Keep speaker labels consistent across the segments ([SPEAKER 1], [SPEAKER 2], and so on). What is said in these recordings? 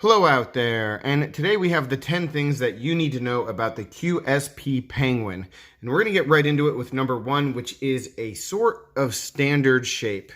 [SPEAKER 1] Hello out there, and today we have the 10 things that you need to know about the QSP Penguin. And we're going to get right into it with number one, which is a sort of standard shape.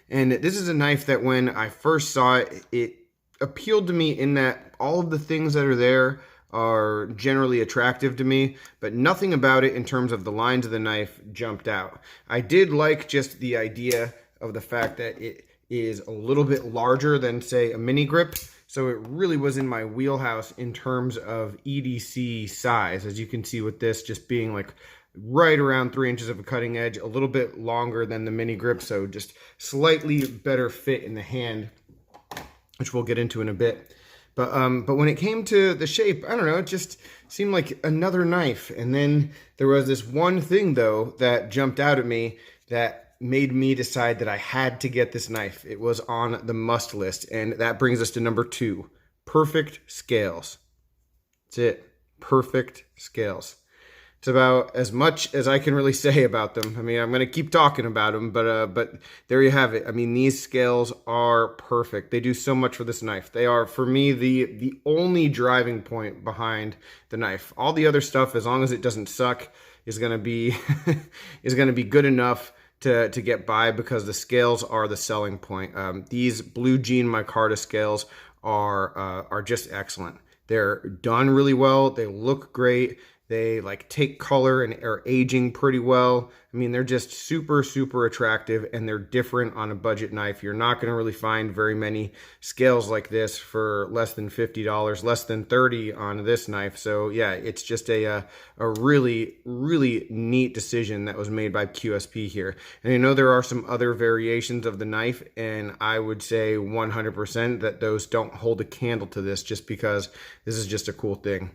[SPEAKER 1] And this is a knife that when I first saw it, it appealed to me in that all of the things that are there are generally attractive to me, but nothing about it in terms of the lines of the knife jumped out. I did like just the idea of the fact that it is a little bit larger than, say, a mini grip. So it really was in my wheelhouse in terms of EDC size. As you can see with this just being like right around 3 inches of a cutting edge, a little bit longer than the mini grip. So just slightly better fit in the hand, which we'll get into in a bit. But when it came to the shape, I don't know, it just seemed like another knife. And then there was this one thing though that jumped out at me that made me decide that I had to get this knife. It was on the must list, and that brings us to number two, perfect scales. That's it, perfect scales. It's about as much as I can really say about them. I mean, I'm going to keep talking about them, but there you have it. I mean, these scales are perfect. They do so much for this knife. They are, for me, the only driving point behind the knife. All the other stuff, as long as it doesn't suck, is going to be is going to be good enough to get by, because the scales are the selling point. These Blue Jean micarta scales are just excellent. They're done really well. They look great. They like take color and are aging pretty well. I mean, they're just super, super attractive, and they're different on a budget knife. You're not going to really find very many scales like this for less than $50, less than $30 on this knife. So yeah, it's just a really, really neat decision that was made by QSP here. And I know there are some other variations of the knife, and I would say 100% that those don't hold a candle to this, just because this is just a cool thing.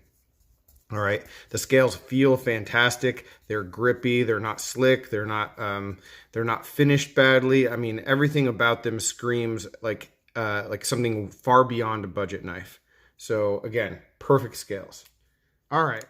[SPEAKER 1] All right, the scales feel fantastic. They're grippy. They're not slick. They're not finished badly. I mean, everything about them screams like something far beyond a budget knife. So again, perfect scales. All right,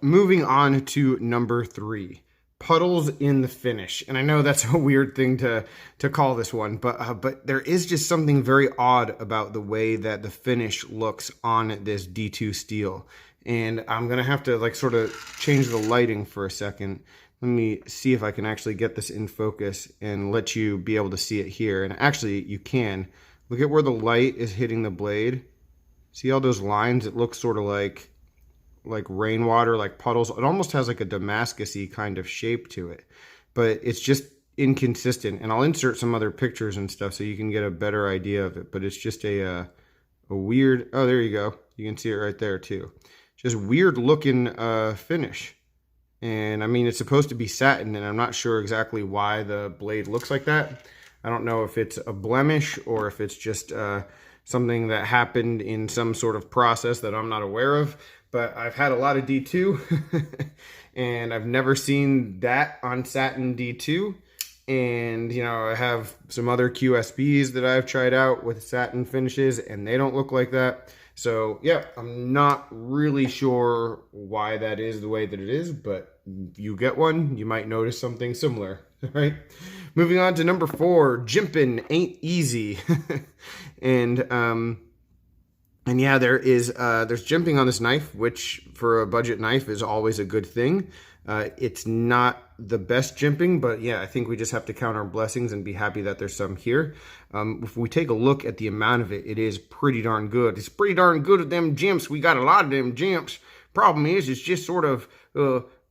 [SPEAKER 1] moving on to number three, Puddles in the finish. And I know that's a weird thing to call this one, but there is just something very odd about the way that the finish looks on this D2 steel. And I'm going to have to like sort of change the lighting for a second. Let me see if I can actually get this in focus and let you be able to see it here. And actually you can. Look at where the light is hitting the blade. See all those lines? It looks sort of like rainwater, like puddles. It almost has like a Damascus-y kind of shape to it. But it's just inconsistent. And I'll insert some other pictures and stuff so you can get a better idea of it. But it's just a weird... Oh, there you go. You can see it right there too. Just weird looking finish. And I mean, it's supposed to be satin, and I'm not sure exactly why the blade looks like that. I don't know if it's a blemish or if it's just something that happened in some sort of process that I'm not aware of. But I've had a lot of D2 and I've never seen that on satin D2. And, you know, I have some other QSPs that I've tried out with satin finishes, and they don't look like that. So, yeah, I'm not really sure why that is the way that it is, but if you get one, you might notice something similar, right? Moving on to number four, Jimping ain't easy. And yeah, there's jimping on this knife, which for a budget knife is always a good thing. It's not the best jimping, but yeah, I think we just have to count our blessings and be happy that there's some here. If we take a look at the amount of it, it is pretty darn good. It's pretty darn good at them jimps. We got a lot of them jimps. Problem is, it's just sort of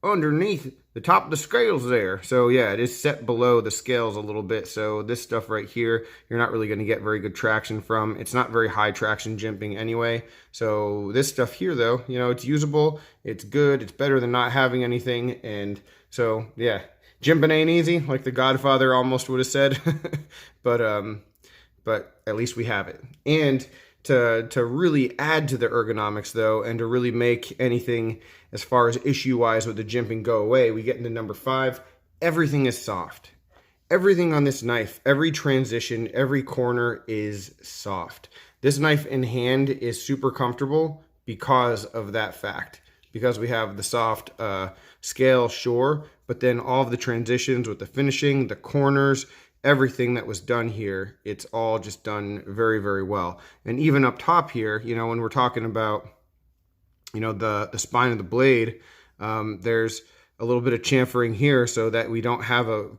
[SPEAKER 1] underneath the top of the scales there. So yeah, it is set below the scales a little bit. So this stuff right here, you're not really going to get very good traction from. It's not very high traction jimping anyway. So this stuff here though, you know, it's usable, it's good, it's better than not having anything. And so yeah, jimping ain't easy, like the Godfather almost would have said. but at least we have it. And to really add to the ergonomics though, and to really make anything as far as issue-wise with the jimping go away, we get into number five. Everything is soft. Everything on this knife, every transition, every corner is soft. This knife in hand is super comfortable because of that fact. Because we have the soft scale, sure, but then all of the transitions with the finishing, the corners, everything that was done here, it's all just done very, very well. And even up top here, you know, when we're talking about, you know, the spine of the blade, there's a little bit of chamfering here so that we don't have a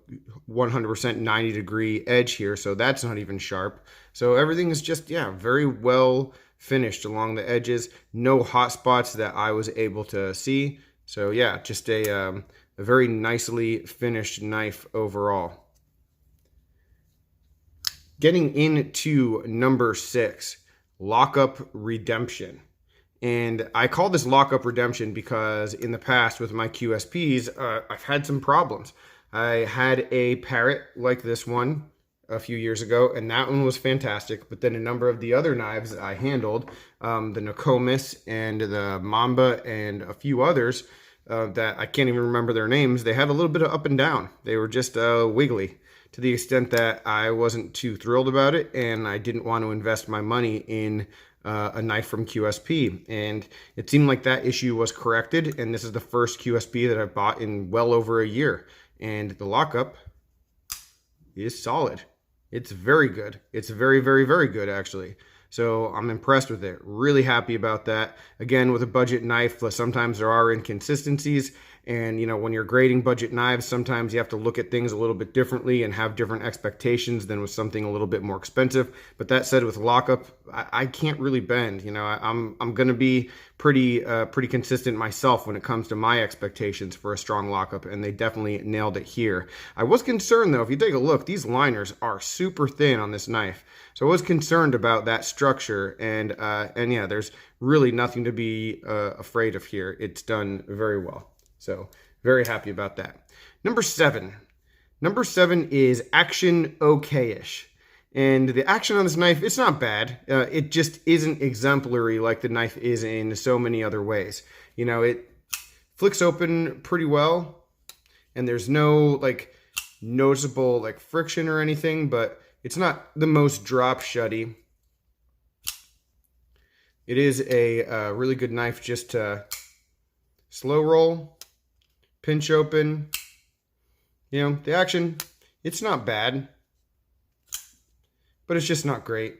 [SPEAKER 1] 100% 90-degree edge here. So that's not even sharp. So everything is just, yeah, very well finished along the edges. No hot spots that I was able to see. So yeah, just a very nicely finished knife overall. Getting into number 6, Lockup Redemption. And I call this Lockup Redemption because in the past with my QSPs, I've had some problems. I had a Parrot like this one a few years ago, and that one was fantastic. But then a number of the other knives that I handled, the Nokomis and the Mamba and a few others that I can't even remember their names, they had a little bit of up and down. They were just wiggly to the extent that I wasn't too thrilled about it, and I didn't want to invest my money in a knife from QSP. And it seemed like that issue was corrected, and this is the first QSP that I've bought in well over a year. And the Lockup is solid. It's very good. It's very, very, very good, actually. So I'm impressed with it. Really happy about that. Again, with a budget knife, sometimes there are inconsistencies. And, you know, when you're grading budget knives, sometimes you have to look at things a little bit differently and have different expectations than with something a little bit more expensive. But that said, with Lockup, I can't really bend. You know, I'm going to be pretty consistent myself when it comes to my expectations for a strong Lockup, and they definitely nailed it here. I was concerned, though, if you take a look, these liners are super thin on this knife. So I was concerned about that structure, and yeah, there's really nothing to be afraid of here. It's done very well. So very happy about that. Number 7. Number 7 is action okay-ish. And the action on this knife, it's not bad. It just isn't exemplary like the knife is in so many other ways. You know, it flicks open pretty well, and there's no like noticeable like friction or anything, but it's not the most drop shutty. It is a really good knife just to slow roll, pinch open. You know, the action, it's not bad, but it's just not great.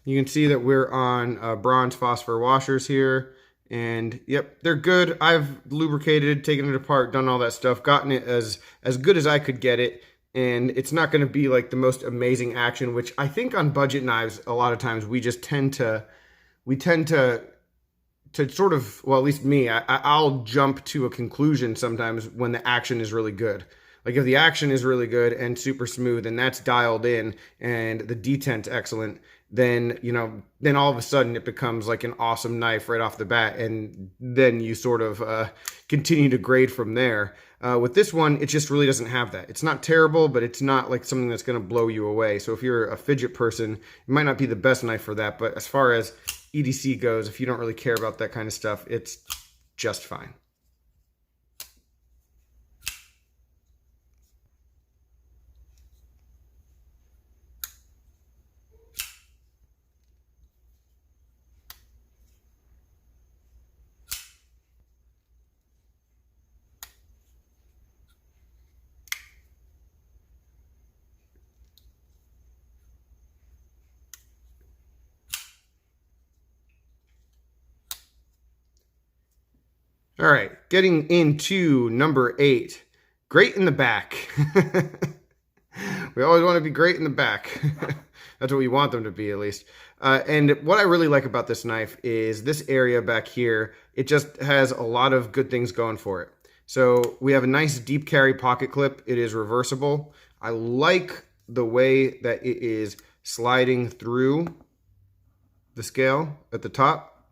[SPEAKER 1] You can see that we're on bronze phosphor washers here, and yep, they're good. I've lubricated, taken it apart, done all that stuff, gotten it as good as I could get it, and it's not going to be like the most amazing action, which I think on budget knives, a lot of times we just tend to sort of, well, at least me, I'll jump to a conclusion sometimes when the action is really good. Like if the action is really good and super smooth and that's dialed in and the detent's excellent, then, you know, then all of a sudden it becomes like an awesome knife right off the bat. And then you sort of continue to grade from there. With this one, it just really doesn't have that. It's not terrible, but it's not like something that's going to blow you away. So if you're a fidget person, it might not be the best knife for that. But as far as EDC goes, if you don't really care about that kind of stuff, it's just fine. All right, getting into number 8, great in the back. We always want to be great in the back. That's what we want them to be, at least. And what I really like about this knife is this area back here, it just has a lot of good things going for it. So we have a nice deep carry pocket clip. It is reversible. I like the way that it is sliding through the scale at the top.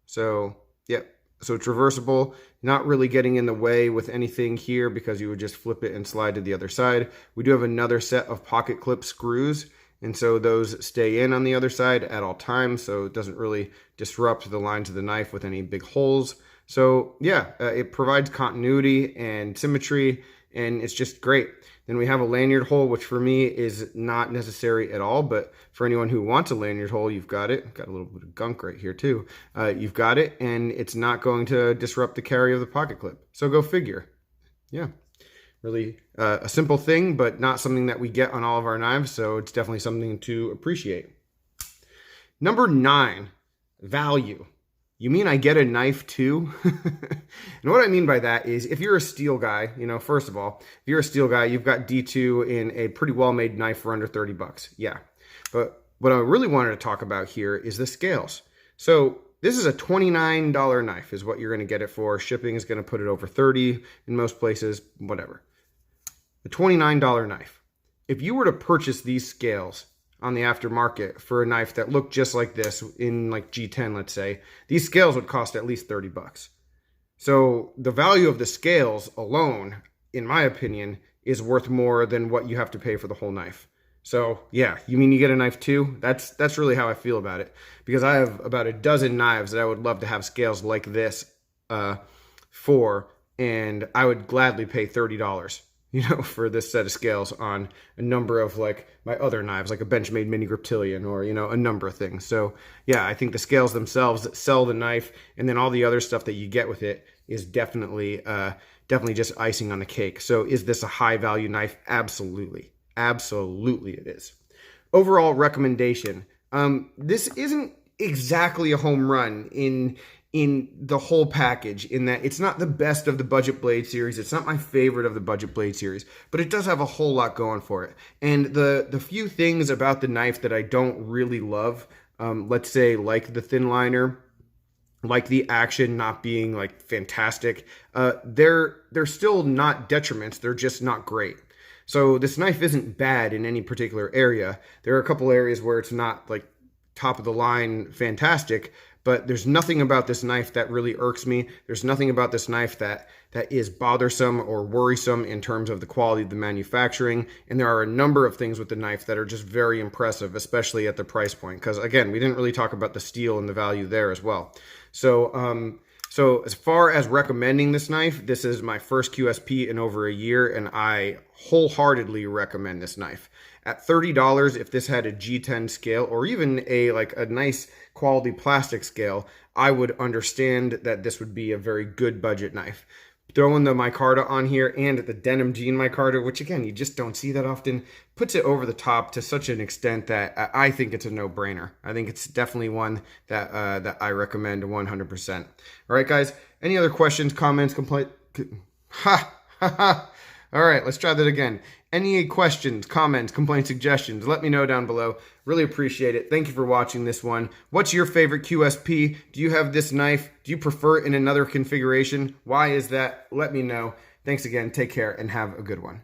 [SPEAKER 1] So, yep. So it's reversible, not really getting in the way with anything here because you would just flip it and slide to the other side. We do have another set of pocket clip screws, and so those stay in on the other side at all times, so it doesn't really disrupt the lines of the knife with any big holes. So yeah, it provides continuity and symmetry, and it's just great. Then we have a lanyard hole, which for me is not necessary at all, but for anyone who wants a lanyard hole, you've got it. Got a little bit of gunk right here too. You've got it, and it's not going to disrupt the carry of the pocket clip. So go figure. Yeah, Really a simple thing, but not something that we get on all of our knives, so it's definitely something to appreciate. Number 9, value. You mean I get a knife too? And what I mean by that is if you're a steel guy, first of all, if you're a steel guy, you've got D2 in a pretty well-made knife for under 30 bucks. Yeah. But what I really wanted to talk about here is the scales. So this is a $29 knife is what you're going to get it for. Shipping is going to put it over 30 in most places, whatever. A $29 knife. If you were to purchase these scales on the aftermarket for a knife that looked just like this in like G10, let's say, these scales would cost at least 30 bucks. So the value of the scales alone, in my opinion, is worth more than what you have to pay for the whole knife. So yeah, you mean you get a knife too? That's really how I feel about it, because I have about a dozen knives that I would love to have scales like this for, and I would gladly pay $30. For this set of scales on a number of like my other knives, like a Benchmade Mini Griptilian or, a number of things. So yeah, I think the scales themselves that sell the knife and then all the other stuff that you get with it is definitely just icing on the cake. So is this a high value knife? Absolutely. Absolutely it is. Overall recommendation. This isn't exactly a home run in the whole package, in that it's not the best of the Budget Blade series. It's not my favorite of the Budget Blade series, but it does have a whole lot going for it. And the few things about the knife that I don't really love, let's say like the thin liner, like the action not being like fantastic, they're still not detriments. They're just not great. So this knife isn't bad in any particular area. There are a couple areas where it's not like top of the line fantastic, but there's nothing about this knife that really irks me. There's nothing about this knife that is bothersome or worrisome in terms of the quality of the manufacturing. And there are a number of things with the knife that are just very impressive, especially at the price point. Because again, we didn't really talk about the steel and the value there as well. So as far as recommending this knife, this is my first QSP in over a year, and I wholeheartedly recommend this knife. At $30, if this had a G10 scale or even a nice quality plastic scale, I would understand that this would be a very good budget knife. Throwing the micarta on here and the denim jean micarta, which again, you just don't see that often, puts it over the top to such an extent that I think it's a no-brainer. I think it's definitely one that I recommend 100%. All right, guys, any other questions, comments, complaints? All right, let's try that again. Any questions, comments, complaints, suggestions, let me know down below. Really appreciate it. Thank you for watching this one. What's your favorite QSP? Do you have this knife? Do you prefer it in another configuration? Why is that? Let me know. Thanks again. Take care and have a good one.